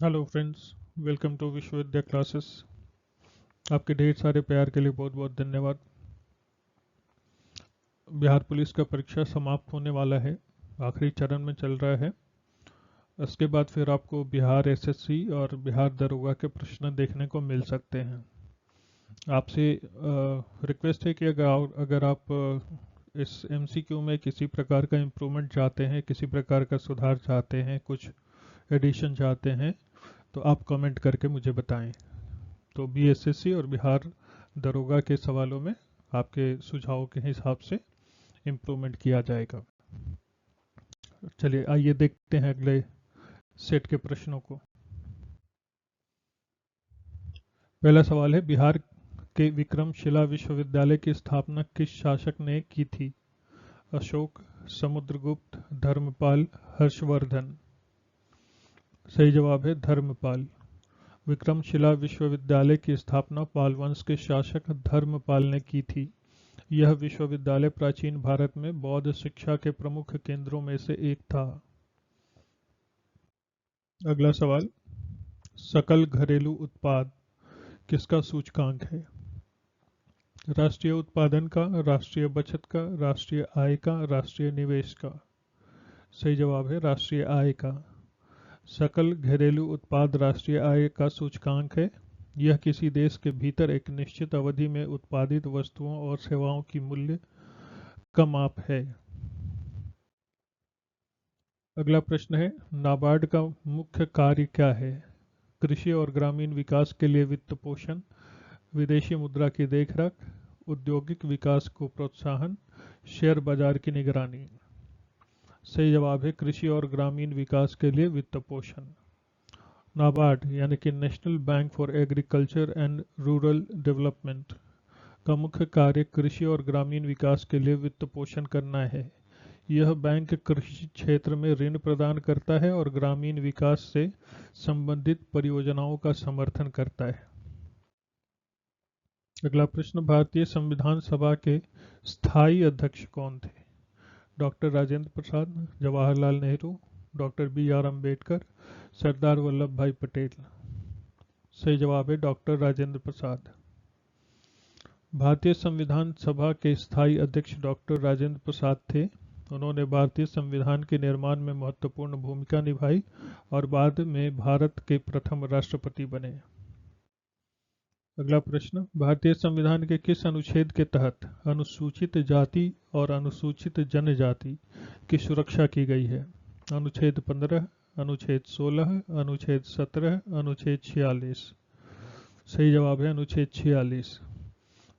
Hello friends, welcome to Vishwavidya classes. आपके ढेर सारे प्यार के लिए बहुत बहुत धन्यवाद। बिहार पुलिस का परीक्षा समाप्त होने वाला है, आखिरी चरण में चल रहा है। इसके बाद फिर आपको बिहार एसएससी और बिहार दरोगा के प्रश्न देखने को मिल सकते हैं। आपसे रिक्वेस्ट है कि अगर आप इस एमसीक्यू में किसी प्रकार का इम्प्रूवमेंट चाहते हैं, किसी प्रकार का सुधार चाहते हैं, कुछ एडिशन चाहते हैं, तो आप कमेंट करके मुझे बताएं। तो बीएसएससी और बिहार दरोगा के सवालों में आपके सुझावों के हिसाब से इम्प्रूवमेंट किया जाएगा। चलिए आइए देखते हैं अगले सेट के प्रश्नों को। पहला सवाल है, बिहार के विक्रमशिला विश्वविद्यालय की स्थापना किस शासक ने की थी? अशोक, समुद्रगुप्त, धर्मपाल, हर्षवर्धन। सही जवाब है धर्मपाल। विक्रमशिला विश्वविद्यालय की स्थापना पाल वंश के शासक धर्मपाल ने की थी। यह विश्वविद्यालय प्राचीन भारत में बौद्ध शिक्षा के प्रमुख केंद्रों में से एक था। अगला सवाल, सकल घरेलू उत्पाद किसका सूचकांक है? राष्ट्रीय उत्पादन का, राष्ट्रीय बचत का, राष्ट्रीय आय का, राष्ट्रीय निवेश का। सही जवाब है राष्ट्रीय आय का। सकल घरेलू उत्पाद राष्ट्रीय आय का सूचकांक है। यह किसी देश के भीतर एक निश्चित अवधि में उत्पादित वस्तुओं और सेवाओं की मूल्य का माप है। अगला प्रश्न है, नाबार्ड का मुख्य कार्य क्या है? कृषि और ग्रामीण विकास के लिए वित्त पोषण, विदेशी मुद्रा की देखरेख, औद्योगिक विकास को प्रोत्साहन, शेयर बाजार की निगरानी। सही जवाब है कृषि और ग्रामीण विकास के लिए वित्त पोषण। नाबार्ड यानी कि national bank for agriculture and rural development का मुख्य कार्य कृषि और ग्रामीण विकास के लिए वित्त पोषण करना है। यह बैंक कृषि क्षेत्र में ऋण प्रदान करता है और ग्रामीण विकास से संबंधित परियोजनाओं का समर्थन करता है। अगला प्रश्न, भारतीय संविधान सभा के स्थायी अध्यक्ष कौन थे? Doctor Rajendra Prasad, Jawaharlal Nehru, doctor B R. Ambedkar, Sardar Vallabh भाई पटेल। सही जवाब है डॉक्टर राजेंद्र प्रसाद। भारतीय संविधान सभा के स्थायी अध्यक्ष डॉक्टर राजेंद्र प्रसाद थे। उन्होंने भारतीय संविधान के निर्माण में महत्वपूर्ण भूमिका निभाई और बाद में भारत के प्रथम राष्ट्रपति बने। अगला प्रश्न, भारतीय संविधान के किस अनुच्छेद के तहत अनुसूचित जाति और अनुसूचित जनजाति की सुरक्षा की गई है? अनुच्छेद 15, अनुच्छेद 16, अनुच्छेद 17, अनुच्छेद 46। सही जवाब है अनुच्छेद 46।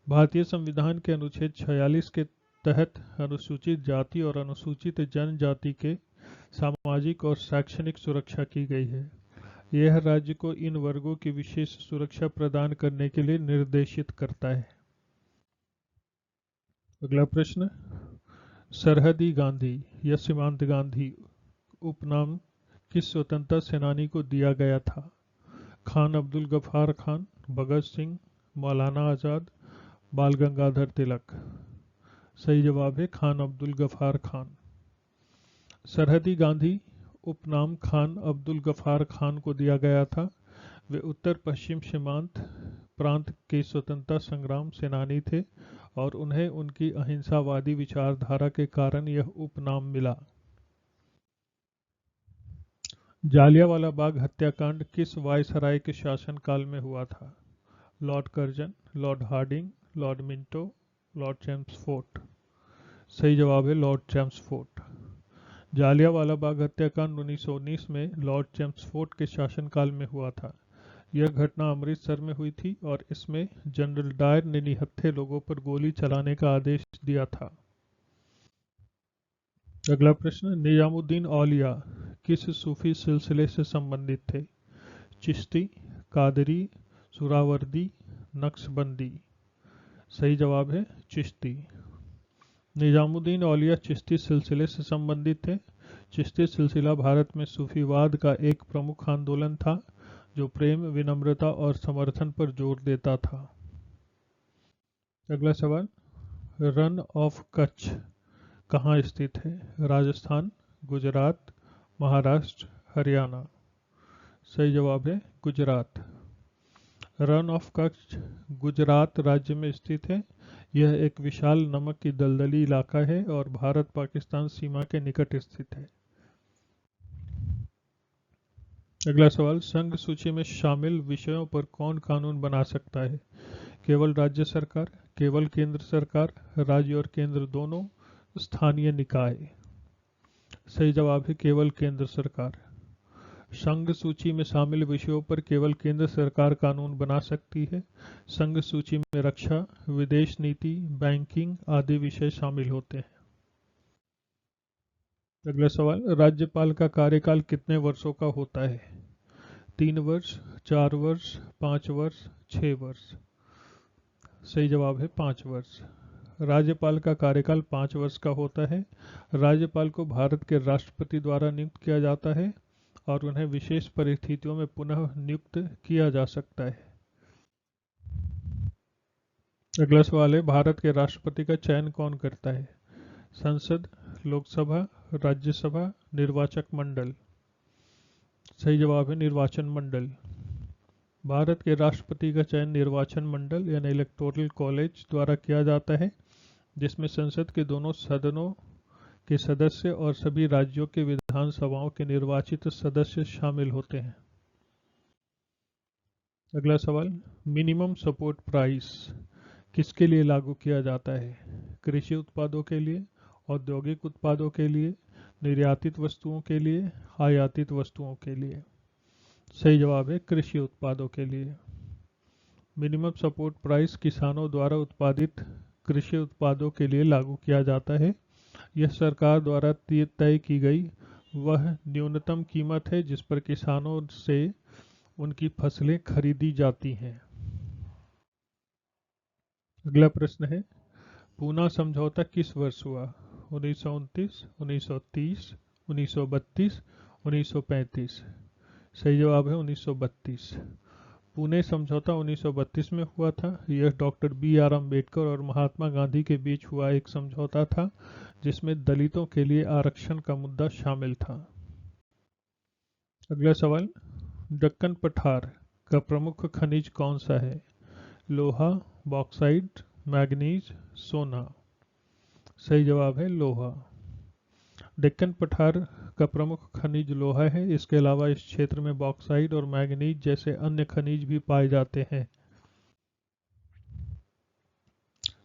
भारतीय संविधान के अनुच्छेद 46 के तहत अनुसूचित जाति और अनुसूचित जनजाति के सामाजिक और शैक्षणिक सुरक्षा की गई है। यह राज्य को इन वर्गों की विशेष सुरक्षा प्रदान करने के लिए निर्देशित करता है। अगला प्रश्न, सरहदी गांधी या सीमांत गांधी उपनाम किस स्वतंत्रता सेनानी को दिया गया था? खान अब्दुल गफ्फार खान, भगत सिंह, मौलाना आजाद, बाल गंगाधर तिलक। सही जवाब है खान अब्दुल गफ्फार खान। सरहदी गांधी उपनाम खान अब्दुल गफ्फार खान को दिया गया था। वे उत्तर पश्चिम सीमांत प्रांत के स्वतंत्रता संग्राम सेनानी थे और उन्हें उनकी अहिंसावादी विचारधारा के कारण यह उपनाम मिला। जालियांवाला बाग हत्याकांड किस वायसराय के शासनकाल में हुआ था? Lord Curzon, Lord Hardinge, Lord Minto, Lord Chelmsford. सही जवाब है लॉर्ड चैम्सफोर्ड। जालियांवाला बाग हत्याकांड 1919 में लॉर्ड चैम्सफोर्ड के शासनकाल में हुआ था। यह घटना अमृतसर में हुई थी और इसमें जनरल डायर ने निहत्थे लोगों पर गोली चलाने का आदेश दिया था। अगला प्रश्न, निजामुद्दीन औलिया किस सूफी सिलसिले से संबंधित थे? चिश्ती, कादरी, सुरावर्दी, नक्शबंदी। सही जवाब है चिश्ती। निजामुद्दीन औलिया चिश्ती सिलसिले से संबंधित थे। चिश्ती सिलसिला भारत में सूफीवाद का एक प्रमुख आंदोलन था जो प्रेम, विनम्रता और समर्थन पर जोर देता था। अगला सवाल, रन ऑफ कच्छ कहाँ स्थित है? राजस्थान, गुजरात, महाराष्ट्र, हरियाणा। सही जवाब है गुजरात। रन ऑफ कच्छ गुजरात राज्य में स्थित है। यह एक विशाल नमक की दलदली इलाका है और भारत पाकिस्तान सीमा के निकट स्थित है। अगला सवाल, संघ सूची में शामिल विषयों पर कौन कानून बना सकता है? केवल राज्य सरकार, केवल केंद्र सरकार, राज्य और केंद्र दोनों, स्थानीय निकाय। सही जवाब है केवल केंद्र सरकार। संघ सूची में शामिल विषयों पर केवल केंद्र सरकार कानून बना सकती है। संघ सूची में रक्षा, विदेश नीति, बैंकिंग आदि विषय शामिल होते हैं। अगला सवाल, राज्यपाल का कार्यकाल कितने वर्षों का होता है? 3 वर्ष, 4 वर्ष, 5 वर्ष, 6 वर्ष। सही जवाब है 5 वर्ष। राज्यपाल का कार्यकाल 5 वर्ष का होता है। राज्यपाल को भारत के राष्ट्रपति द्वारा नियुक्त किया जाता है और उन्हें विशेष परिस्थितियों में पुनः नियुक्त किया जा सकता है। अगला सवाल है, भारत के राष्ट्रपति का चयन कौन करता है? संसद, लोकसभा, राज्यसभा, निर्वाचक मंडल। सही जवाब है निर्वाचन मंडल। भारत के राष्ट्रपति का चयन निर्वाचन मंडल यानी इलेक्टोरल कॉलेज द्वारा किया जाता है, जिसमें संसद के दोनों सदनों के सदस्य और सभी राज्यों के विधानसभाओं के निर्वाचित सदस्य शामिल होते हैं। अगला सवाल, मिनिमम सपोर्ट प्राइस किसके लिए लागू किया जाता है? कृषि उत्पादों के लिए, औद्योगिक उत्पादों के लिए, निर्यातित वस्तुओं के लिए, आयातित वस्तुओं के लिए। सही जवाब है कृषि उत्पादों के लिए। मिनिमम सपोर्ट प्राइस किसानों द्वारा उत्पादित कृषि उत्पादों के लिए लागू किया जाता है। यह सरकार द्वारा तय की गई वह न्यूनतम कीमत है जिस पर किसानों से उनकी फसलें खरीदी जाती हैं। अगला प्रश्न है, पूना समझौता किस वर्ष हुआ? 1929, 1930, 1932, 1935। सही जवाब है 1932। पुणे समझौता 1932 में हुआ था। यह डॉक्टर बी.आर. अम्बेडकर और महात्मा गांधी के बीच हुआ एक समझौता था जिसमें दलितों के लिए आरक्षण का मुद्दा शामिल था। अगला सवाल, दक्कन पठार का प्रमुख खनिज कौन सा है? लोहा, बॉक्साइट, मैग्नीज, सोना। सही जवाब है लोहा। डेक्कन पठार का प्रमुख खनिज लोहा है। इसके अलावा इस क्षेत्र में बॉक्साइट और मैग्नीज जैसे अन्य खनिज भी पाए जाते हैं।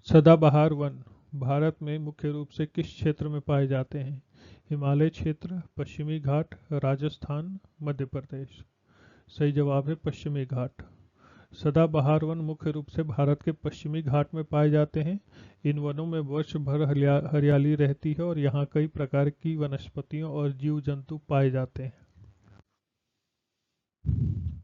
सदाबहार वन भारत में मुख्य रूप से किस क्षेत्र में पाए जाते हैं? हिमालय क्षेत्र, पश्चिमी घाट, राजस्थान, मध्य प्रदेश। सही जवाब है पश्चिमी घाट। सदाबहार वन मुख्य रूप से भारत के पश्चिमी घाट में पाए जाते हैं। इन वनों में वर्ष भर हरियाली रहती है और यहाँ कई प्रकार की वनस्पतियों और जीव जंतु पाए जाते हैं।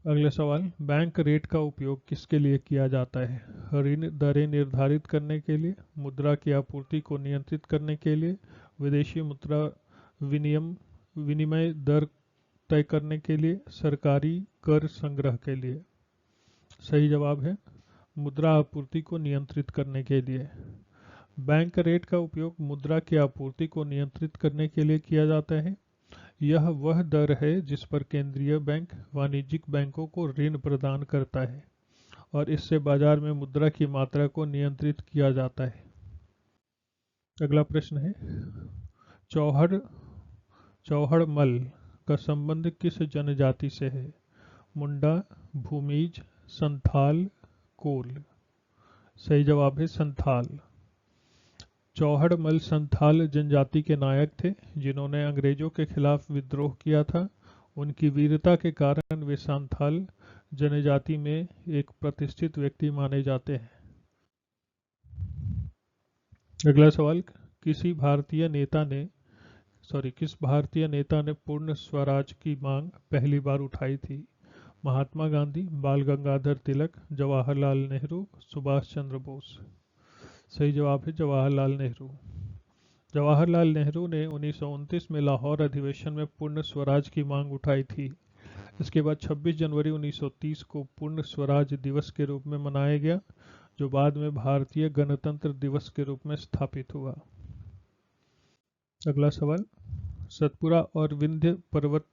अगला सवाल, बैंक रेट का उपयोग किसके लिए किया जाता है? ऋण दरें निर्धारित करने के लिए, मुद्रा की आपूर्ति को नियंत्रित करने के लिए, विदेशी मुद्रा विनिमय दर तय करने के लिए, सरकारी कर संग्रह के लिए। सही जवाब है मुद्रा आपूर्ति को नियंत्रित करने के लिए। बैंक रेट का उपयोग मुद्रा की आपूर्ति को नियंत्रित करने के लिए किया जाता है। यह वह दर है जिस पर केंद्रीय बैंक वाणिज्यिक बैंकों को ऋण प्रदान करता है और इससे बाजार में मुद्रा की मात्रा को नियंत्रित किया जाता है। अगला प्रश्न है, चौहड़मल का संबंध किस जनजाति से है? मुंडा, भूमिज, संथाल, कोल। सही जवाब है संथाल। चौहड़मल संथाल जनजाति के नायक थे जिन्होंने अंग्रेजों के खिलाफ विद्रोह किया था। उनकी वीरता के कारण वे संथाल जनजाति में एक प्रतिष्ठित व्यक्ति माने जाते हैं। अगला सवाल, किस भारतीय नेता ने पूर्ण स्वराज की मांग पहली बार उठाई थी? महात्मा गांधी, बाल गंगाधर तिलक, जवाहरलाल नेहरू, सुभाष चंद्र बोस। सही जवाब है जवाहरलाल नेहरू। जवाहरलाल नेहरू ने 1929 में लाहौर अधिवेशन में पूर्ण स्वराज की मांग उठाई थी। इसके बाद 26 जनवरी 1930 को पूर्ण स्वराज दिवस के रूप में मनाया गया, जो बाद में भारतीय गणतंत्र दिवस के रूप में स्थापित हुआ। अगला सवाल, सतपुरा और विंध्य पर्वत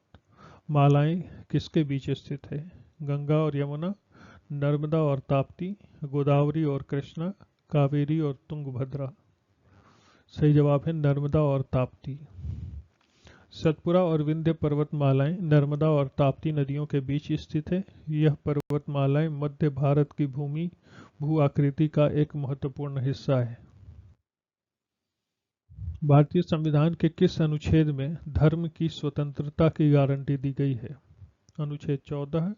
मालाएं किसके बीच स्थित है? गंगा और यमुना, नर्मदा और ताप्ती, गोदावरी और कृष्णा, कावेरी और तुंगभद्रा। सही जवाब है नर्मदा और ताप्ती। सतपुरा और विंध्य पर्वतमालाएं नर्मदा और ताप्ती नदियों के बीच स्थित है। यह पर्वतमालाएं मध्य भारत की भू आकृति का एक महत्वपूर्ण हिस्सा है। भारतीय संविधान के किस अनुच्छेद में धर्म की स्वतंत्रता की गारंटी दी गई है? अनुच्छेद 14,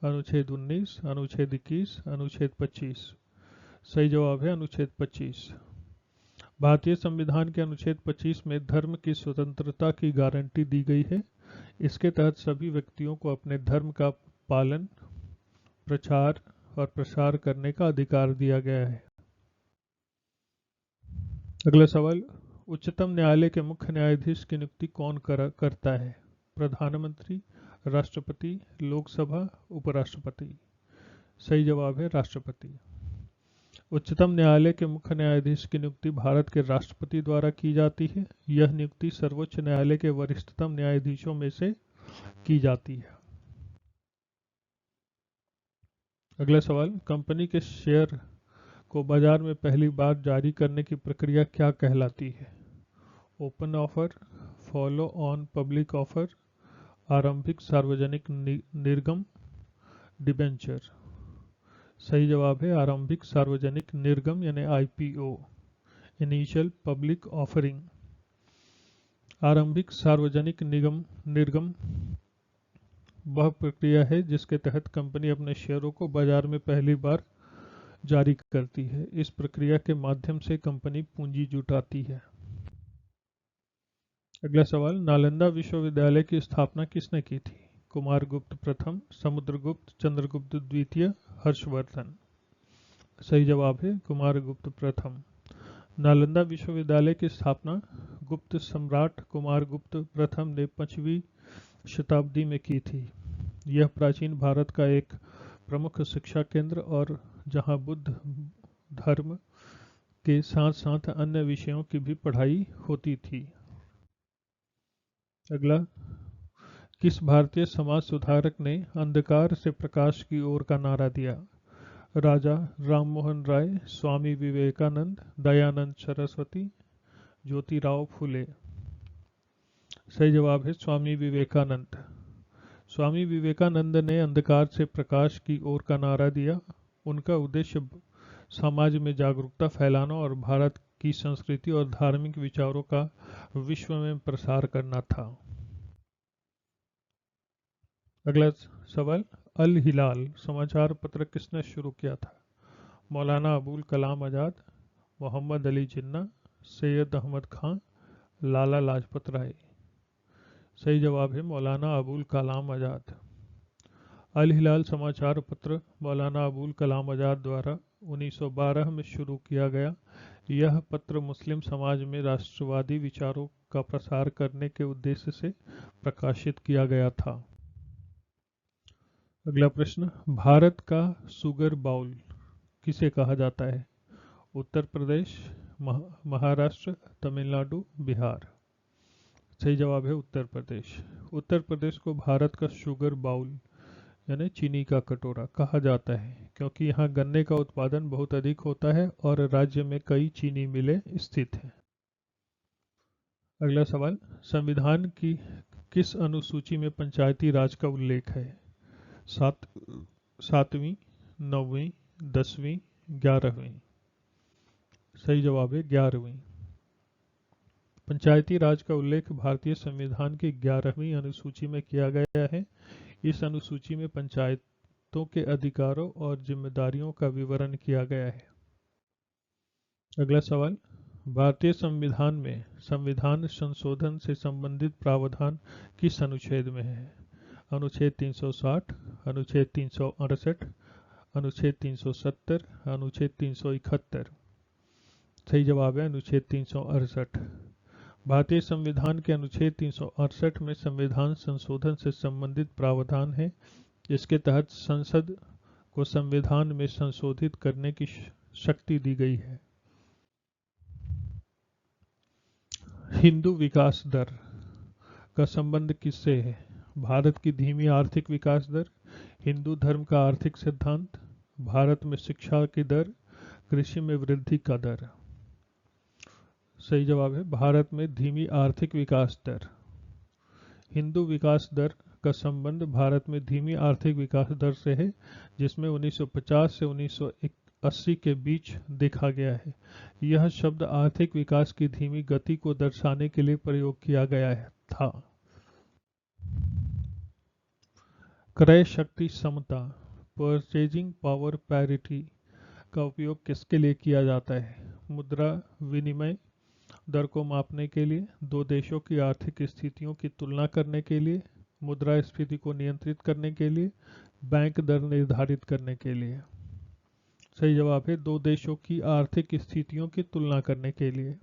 अनुच्छेद 19, अनुच्छेद 21, अनुच्छेद 25। सही जवाब है अनुच्छेद 25। भारतीय संविधान के अनुच्छेद 25 में धर्म की स्वतंत्रता की गारंटी दी गई है। इसके तहत सभी व्यक्तियों को अपने धर्म का पालन, प्रचार और प्रसार करने का अधिकार दिया गया है। अगला सवाल, उच्चतम न्यायालय के मुख्य न्यायाधीश की नियुक्ति कौन करता है? प्रधानमंत्री, राष्ट्रपति, लोकसभा, उपराष्ट्रपति। सही जवाब है राष्ट्रपति। उच्चतम न्यायालय के मुख्य न्यायाधीश की नियुक्ति भारत के राष्ट्रपति द्वारा की जाती है। यह नियुक्ति सर्वोच्च न्यायालय के वरिष्ठतम न्यायाधीशों में से की जाती है। अगला सवाल, कंपनी के शेयर को बाजार में पहली बार जारी करने की प्रक्रिया क्या कहलाती है? Open offer, follow on public offer, आरंभिक सार्वजनिक निर्गम, डिबेंचर। सही जवाब है आरंभिक सार्वजनिक निर्गम यानी आईपीओ, इनिशियल पब्लिक ऑफरिंग। आरंभिक सार्वजनिक निर्गम वह प्रक्रिया है जिसके तहत कंपनी अपने शेयरों को बाजार में पहली बार जारी करती है। इस प्रक्रिया के माध्यम से कंपनी पूंजी जुटाती है। अगला सवाल, नालंदा विश्वविद्यालय की स्थापना किसने की थी? कुमारगुप्त प्रथम, समुद्रगुप्त, चंद्रगुप्त द्वितीय, हर्षवर्धन। सही जवाब है कुमारगुप्त प्रथम। नालंदा विश्वविद्यालय की स्थापना गुप्त सम्राट कुमारगुप्त प्रथम ने 5वीं शताब्दी में की थी। यह प्राचीन भारत का एक प्रमुख शिक्षा केंद्र और जहां बुद्ध धर्म के साथ साथ अन्य विषयों की भी पढ़ाई होती थी। अगला, किस भारतीय समाज सुधारक ने अंधकार से प्रकाश की ओर का नारा दिया? राजा राममोहन राय, स्वामी विवेकानंद, दयानंद सरस्वती, ज्योतिराव फुले। सही जवाब है स्वामी विवेकानंद। स्वामी विवेकानंद ने अंधकार से प्रकाश की ओर का नारा दिया। उनका उद्देश्य समाज में जागरूकता फैलाना और भारत की संस्कृति और धार्मिक विचारों का विश्व में प्रसार करना था। अगला सवाल, अल हिलाल समाचार पत्र किसने शुरू किया था? मौलाना अबुल कलाम आज़ाद, मोहम्मद अली जिन्ना, सैयद अहमद खान, लाला लाजपत राय। सही जवाब है मौलाना अबुल कलाम आज़ाद। अल हिलाल समाचार पत्र मौलाना अबुल कलाम आज़ाद द्वारा 1912 में शुरू किया गया। यह पत्र मुस्लिम समाज में राष्ट्रवादी विचारों का प्रसार करने के उद्देश्य से प्रकाशित किया गया था। अगला प्रश्न, भारत का शुगर बाउल किसे कहा जाता है? उत्तर प्रदेश, महाराष्ट्र, तमिलनाडु, बिहार। सही जवाब है उत्तर प्रदेश। उत्तर प्रदेश को भारत का शुगर बाउल यानी चीनी का कटोरा कहा जाता है क्योंकि यहाँ गन्ने का उत्पादन बहुत अधिक होता है और राज्य में कई चीनी मिलें स्थित हैं। अगला सवाल, संविधान की किस अनुसूची में पंचायती राज का उल्लेख है? 7वीं, 9वीं, 10वीं, 11वीं। सही जवाब है 11वीं। पंचायती राज का उल्लेख भारतीय संविधान की 11वीं अनुसूची में किया गया है। इस अनुसूची में पंचायतों के अधिकारों और जिम्मेदारियों का विवरण किया गया है। अगला सवाल, भारतीय संविधान में संविधान संशोधन से संबंधित प्रावधान किस अनुच्छेद में है? अनुच्छेद 360, अनुच्छेद 368, अनुच्छेद 370, अनुच्छेद 371। सही जवाब है अनुच्छेद 368। भारतीय संविधान के अनुच्छेद 368 में संविधान संशोधन से संबंधित प्रावधान है। इसके तहत संसद को संविधान में संशोधित करने की शक्ति दी गई है। हिंदू विकास दर का संबंध किससे है? भारत की धीमी आर्थिक विकास दर, हिंदू धर्म का आर्थिक सिद्धांत, भारत में शिक्षा की दर, कृषि में वृद्धि का दर। सही जवाब है भारत में धीमी आर्थिक विकास दर। हिंदू विकास दर का संबंध भारत में धीमी आर्थिक विकास दर से है, जिसमें 1950 से 1980 के बीच देखा गया है। यह शब्द आर्थिक विकास की धीमी गति को दर्शाने के लिए प्रयोग किया गया था। क्रय शक्ति समता, परचेजिंग पावर पैरिटी का उपयोग किसके लिए किया जाता है? मुद्रा विनिमय दर को मापने के लिए, दो देशों की आर्थिक स्थितियों की तुलना करने के लिए, मुद्रास्फीति को नियंत्रित करने के लिए, बैंक दर निर्धारित करने के लिए। सही जवाब है दो देशों की आर्थिक स्थितियों की तुलना करने के लिए।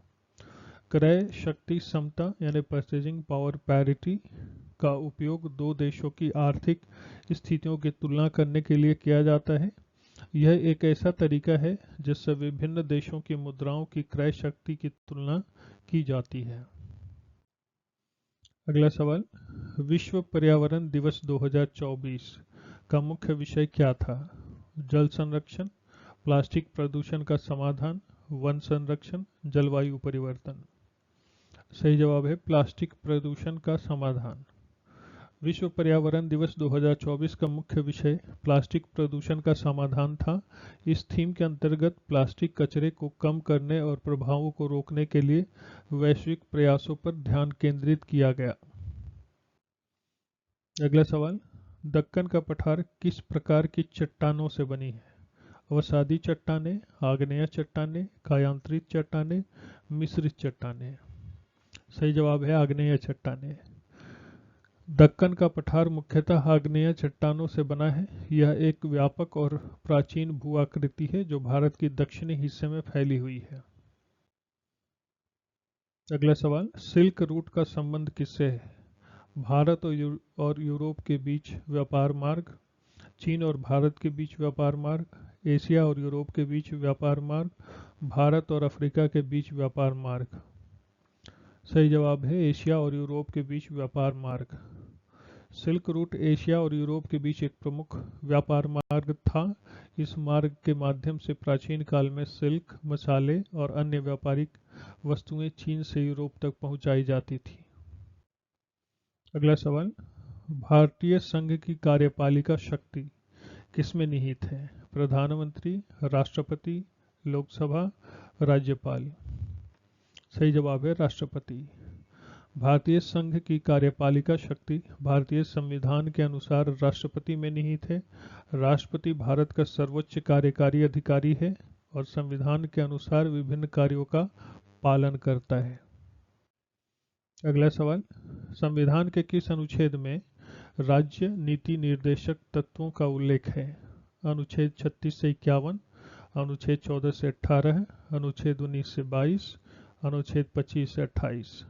क्रय शक्ति समता यानी परचेजिंग पावर पैरिटी का उपयोग दो देशों की आर्थिक स्थितियों की तुलना करने के लिए किया जाता है। यह एक ऐसा तरीका है जिससे विभिन्न देशों की मुद्राओं की क्रय शक्ति की तुलना की जाती है। अगला सवाल, विश्व पर्यावरण दिवस 2024 का मुख्य विषय क्या था? जल संरक्षण, प्लास्टिक प्रदूषण का समाधान, वन संरक्षण, जलवायु परिवर्तन। सही जवाब है प्लास्टिक प्रदूषण का समाधान। विश्व पर्यावरण दिवस 2024 का मुख्य विषय प्लास्टिक प्रदूषण का समाधान था। इस थीम के अंतर्गत प्लास्टिक कचरे को कम करने और प्रभावों को रोकने के लिए वैश्विक प्रयासों पर ध्यान केंद्रित किया गया। अगला सवाल, दक्कन का पठार किस प्रकार की चट्टानों से बनी है? अवसादी चट्टानें, आग्नेय चट्टानें, कायांतरित चट्टानें, मिश्रित चट्टानें। सही जवाब है आग्नेय चट्टानें। दक्कन का पठार मुख्यतः आग्नेय चट्टानों से बना है। यह एक व्यापक और प्राचीन भू आकृति है जो भारत की दक्षिणी हिस्से में फैली हुई है। अगला सवाल, सिल्क रूट का संबंध किससे है? भारत और यूरोप के बीच व्यापार मार्ग, चीन और भारत के बीच व्यापार मार्ग, एशिया और यूरोप के बीच व्यापार मार्ग, भारत और अफ्रीका के बीच व्यापार मार्ग। सही जवाब है एशिया और यूरोप के बीच व्यापार मार्ग। सिल्क रूट एशिया और यूरोप के बीच एक प्रमुख व्यापार मार्ग था। इस मार्ग के माध्यम से प्राचीन काल में सिल्क, मसाले और अन्य व्यापारिक वस्तुएं चीन से यूरोप तक पहुंचाई जाती थी। अगला सवाल, भारतीय संघ की कार्यपालिका शक्ति किसमें निहित है? प्रधानमंत्री, राष्ट्रपति, लोकसभा, राज्यपाल। सही जवाब है राष्ट्रपति। भारतीय संघ की कार्यपालिका शक्ति भारतीय संविधान के अनुसार राष्ट्रपति में निहित है। राष्ट्रपति भारत का सर्वोच्च कार्यकारी अधिकारी है और संविधान के अनुसार विभिन्न कार्यों का पालन करता है। अगला सवाल, संविधान के किस अनुच्छेद में राज्य नीति निर्देशक तत्वों का उल्लेख है? अनुच्छेद 36 से 51, अनुच्छेद 14 से 18, अनुच्छेद 19 से 22, अनुच्छेद 25 से 28।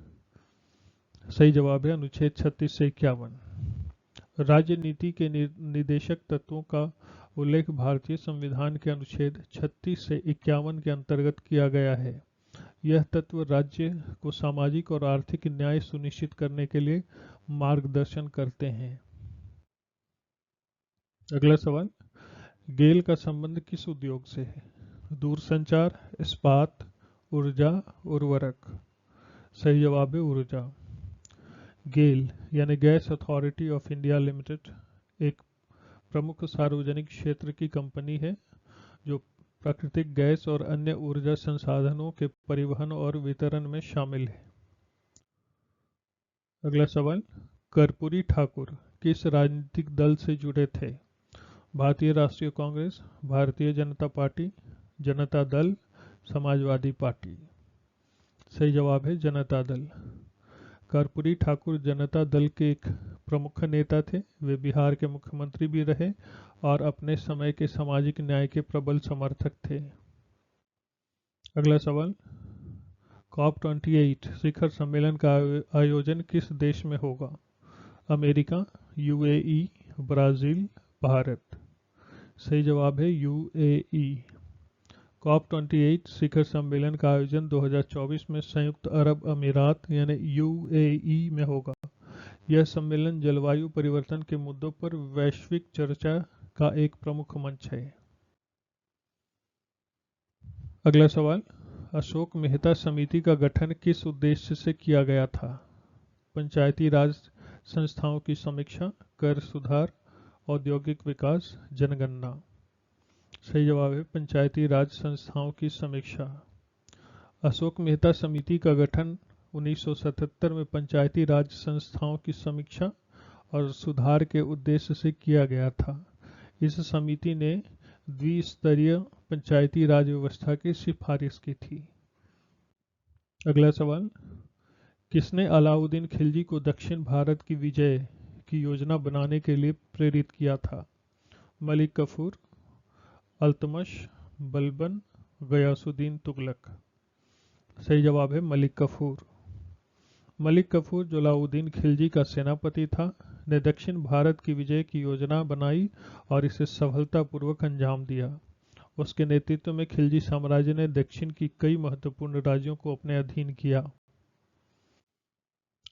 सही जवाब है अनुच्छेद 36 से 51। राज्य नीति के निर्देशक तत्वों का उल्लेख भारतीय संविधान के अनुच्छेद 36 से 51 के अंतर्गत किया गया है। यह तत्व राज्य को सामाजिक और आर्थिक न्याय सुनिश्चित करने के लिए मार्गदर्शन करते हैं। अगला सवाल, गेल का संबंध किस उद्योग से है? दूरसंचार, इस्पात, ऊर्जा, उर्वरक। सही जवाब है ऊर्जा। गेल यानी gas authority of India limited एक प्रमुख सार्वजनिक क्षेत्र की कंपनी है जो प्राकृतिक गैस और अन्य ऊर्जा संसाधनों के परिवहन और वितरण में शामिल है। अगला सवाल, कर्पूरी ठाकुर किस राजनीतिक दल से जुड़े थे? भारतीय राष्ट्रीय कांग्रेस, भारतीय जनता पार्टी, जनता दल, समाजवादी पार्टी। सही जवाब है जनता दल। कर्पूरी ठाकुर जनता दल के एक प्रमुख नेता थे। वे बिहार के मुख्यमंत्री भी रहे और अपने समय के सामाजिक न्याय के प्रबल समर्थक थे। अगला सवाल, COP28 शिखर सम्मेलन का आयोजन किस देश में होगा? America, UAE, Brazil, Bharat. सही जवाब है UAE। COP28 शिखर सम्मेलन का आयोजन 2024 में संयुक्त अरब अमीरात यानी UAE में होगा। यह सम्मेलन जलवायु परिवर्तन के मुद्दों पर वैश्विक चर्चा का एक प्रमुख मंच है। अगला सवाल, अशोक मेहता समिति का गठन किस उद्देश्य से किया गया था? पंचायती राज संस्थाओं की समीक्षा, कर सुधार, औद्योगिक विकास, जनगणना। सही जवाब है पंचायती राज संस्थाओं की समीक्षा। अशोक मेहता समिति का गठन 1977 में पंचायती राज संस्थाओं की समीक्षा और सुधार के उद्देश्य से किया गया था। इस समिति ने द्विस्तरीय पंचायती राज व्यवस्था की सिफारिश की थी। अगला सवाल, किसने अलाउद्दीन खिलजी को दक्षिण भारत की विजय की योजना बनाने के लिए प्रेरित किया था? मलिक कफूर, अल्तमश, बलबन, गयासुद्दीन तुगलक। सही जवाब है मलिक कफूर। मलिक कफूर, जो अलाउद्दीन खिलजी का सेनापति था, ने दक्षिण भारत की विजय की योजना बनाई और इसे सफलतापूर्वक अंजाम दिया। उसके नेतृत्व में खिलजी साम्राज्य ने दक्षिण की कई महत्वपूर्ण राज्यों को अपने अधीन किया।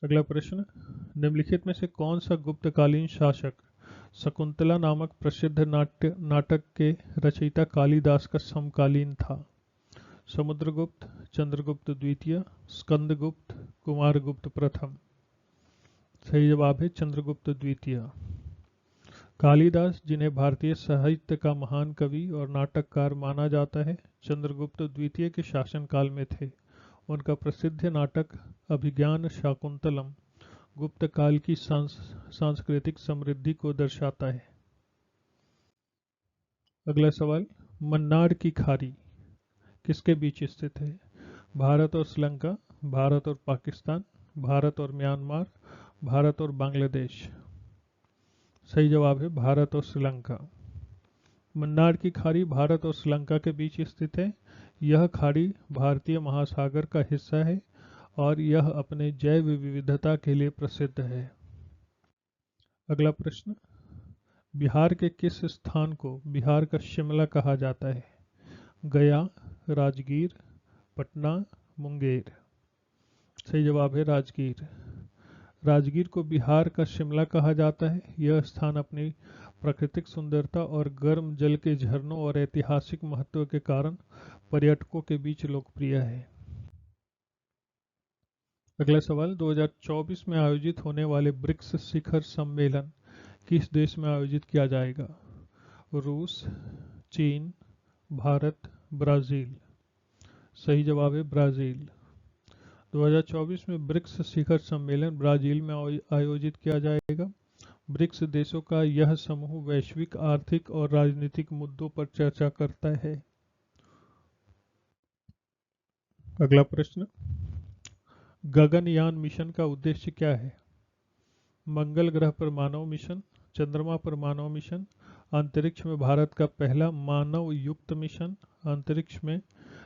अगला प्रश्न, निम्नलिखित में से कौन सा गुप्तकालीन शासक शकुंतला नामक प्रसिद्ध नाटक के रचयिता कालिदास का समकालीन था? समुद्रगुप्त, चंद्रगुप्त द्वितीय, स्कंदगुप्त, कुमारगुप्त प्रथम। सही जवाब है चंद्रगुप्त द्वितीय। कालिदास, जिन्हें भारतीय साहित्य का महान कवि और नाटककार माना जाता है, चंद्रगुप्त द्वितीय के शासनकाल में थे। उनका प्रसिद्ध नाटक अभिज्ञान शाकुंतलम गुप्त काल की सांस्कृतिक समृद्धि को दर्शाता है। अगला सवाल, मन्नार की खाड़ी किसके बीच स्थित है? भारत और श्रीलंका, भारत और पाकिस्तान, भारत और म्यांमार, भारत और बांग्लादेश। सही जवाब है भारत और श्रीलंका। मन्नार की खाड़ी भारत और श्रीलंका के बीच स्थित है। यह खाड़ी भारतीय महासागर का हिस्सा है और यह अपने जैव विविधता के लिए प्रसिद्ध है। अगला प्रश्न, बिहार के किस स्थान को बिहार का शिमला कहा जाता है? गया, राजगीर, पटना, मुंगेर। सही जवाब है राजगीर। राजगीर को बिहार का शिमला कहा जाता है। यह स्थान अपनी प्राकृतिक सुंदरता और गर्म जल के झरनों और ऐतिहासिक महत्व के कारण पर्यटकों के बीच लोकप्रिय है। अगला सवाल, 2024 में आयोजित होने वाले ब्रिक्स शिखर सम्मेलन किस देश में आयोजित किया जाएगा? रूस, चीन, भारत, ब्राजील। सही जवाब है ब्राजील। 2024 में ब्रिक्स शिखर सम्मेलन ब्राजील में आयोजित किया जाएगा। ब्रिक्स देशों का यह समूह वैश्विक आर्थिक और राजनीतिक मुद्दों पर चर्चा करता है। अगला प्रश्न, गगनयान मिशन का उद्देश्य क्या है? मंगल ग्रह पर मानव मिशन, चंद्रमा पर मानव मिशन, अंतरिक्ष में भारत का पहला मानव युक्त मिशन, अंतरिक्ष में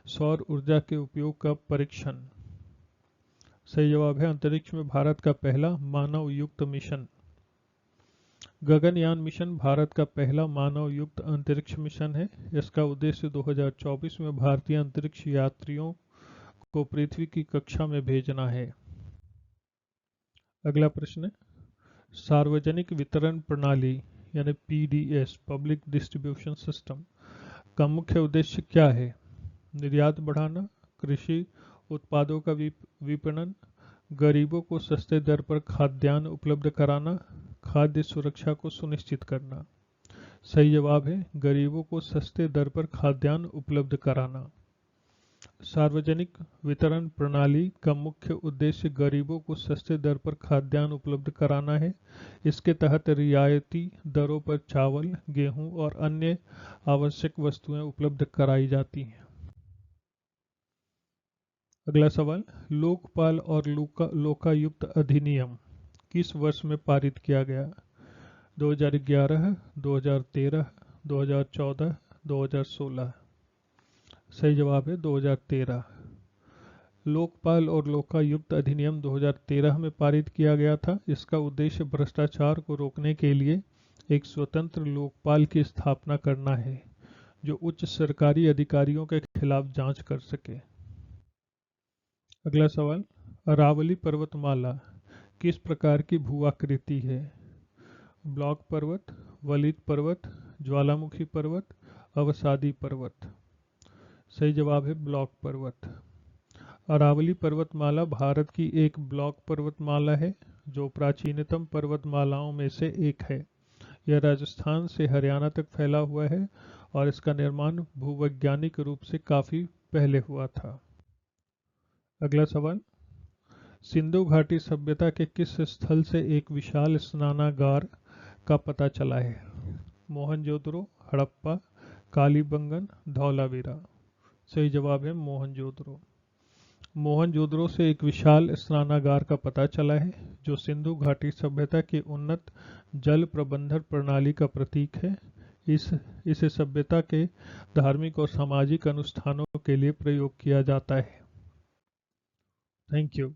सौर ऊर्जा के उपयोग का परीक्षण। सही जवाब है अंतरिक्ष में भारत का पहला मानव युक्त मिशन। गगनयान मिशन भारत का पहला मानव युक्त अंतरिक्ष मिशन है। इसका उद्देश्य 2024 में भारतीय अंतरिक्ष यात्रियों को पृथ्वी की कक्षा में भेजना है। अगला प्रश्न, सार्वजनिक वितरण प्रणाली यानी पीडीएस पब्लिक डिस्ट्रीब्यूशन सिस्टम का मुख्य उद्देश्य क्या है? निर्यात बढ़ाना, कृषि उत्पादों का विपणन, गरीबों को सस्ते दर पर खाद्यान्न उपलब्ध कराना, खाद्य सुरक्षा को सुनिश्चित करना। सही जवाब है गरीबों को सस्ते दर पर खाद्यान्न उपलब्ध कराना। सार्वजनिक वितरण प्रणाली का मुख्य उद्देश्य गरीबों को सस्ते दर पर खाद्यान्न उपलब्ध कराना है। इसके तहत रियायती दरों पर चावल, गेहूं और अन्य आवश्यक वस्तुएं उपलब्ध कराई जाती हैं। अगला सवाल, लोकपाल और लोकायुक्त अधिनियम किस वर्ष में पारित किया गया? 2011, 2013, 2014, 2016। सही जवाब है 2013। लोकपाल और लोकायुक्त अधिनियम 2013 में पारित किया गया था। इसका उद्देश्य भ्रष्टाचार को रोकने के लिए एक स्वतंत्र लोकपाल की स्थापना करना है जो उच्च सरकारी अधिकारियों के खिलाफ जांच कर सके। अगला सवाल, अरावली पर्वतमाला किस प्रकार की भूआकृति है? ब्लॉक पर्वत, वलित पर्वत, ज्वालामुखी पर्वत, अवसादी पर्वत। सही जवाब है ब्लॉक पर्वत। अरावली पर्वतमाला भारत की एक ब्लॉक पर्वतमाला है जो प्राचीनतम पर्वतमालाओं में से एक है। यह राजस्थान से हरियाणा तक फैला हुआ है और इसका निर्माण भूवैज्ञानिक रूप से काफी पहले हुआ था। अगला सवाल, सिंधु घाटी सभ्यता के किस स्थल से एक विशाल स्नानागार का पता चला है? मोहनजोदड़ो, हड़प्पा, कालीबंगन, धौलावीरा। सही जवाब है मोहनजोदड़ो। मोहनजोदड़ो से एक विशाल स्नानागार का पता चला है जो सिंधु घाटी सभ्यता की उन्नत जल प्रबंधन प्रणाली का प्रतीक है। इसे सभ्यता के धार्मिक और सामाजिक अनुष्ठानों के लिए प्रयोग किया जाता है। Thank you.